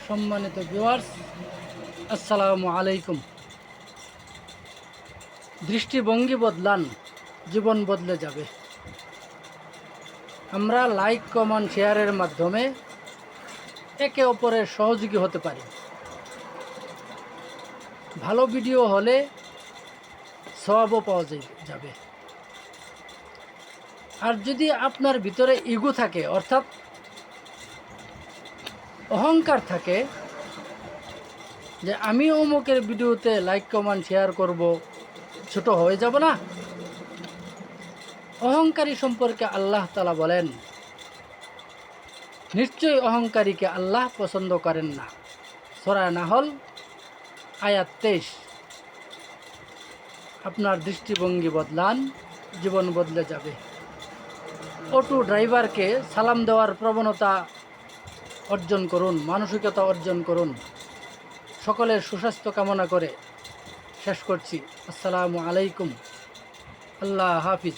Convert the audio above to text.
সম্মানিত ভিউয়ার্স, আসসালামু আলাইকুম। দৃষ্টিভঙ্গি বদলান, জীবন বদলে যাবে। আমরা লাইক, কমেন্ট, শেয়ারের মাধ্যমে একে অপরের সহযোগী হতে পারি। ভালো ভিডিও হলে সওয়াবও পাওয়া যাবে। আর যদি আপনার ভিতরে ইগো থাকে, অর্থাৎ অহংকার থাকে, যে আমি অমুকের ভিডিওতে লাইক, কমেন্ট, শেয়ার করব, ছোট হয়ে যাব না? অহংকারী সম্পর্কে আল্লাহ তাআলা বলেন, নিশ্চয়ই অহংকারীকে আল্লাহ পছন্দ করেন না। সূরা নাহল আয়াত 23। আপনার দৃষ্টিভঙ্গি বদলান, জীবন বদলে যাবে। অটো ড্রাইভারকে সালাম দেওয়ার প্রবণতা অর্জন করুন, মানসিকতা অর্জন করুন। সকলের সুস্বাস্থ্য কামনা করে শেষ করছি। আসসালামু আলাইকুম। আল্লাহ হাফিজ।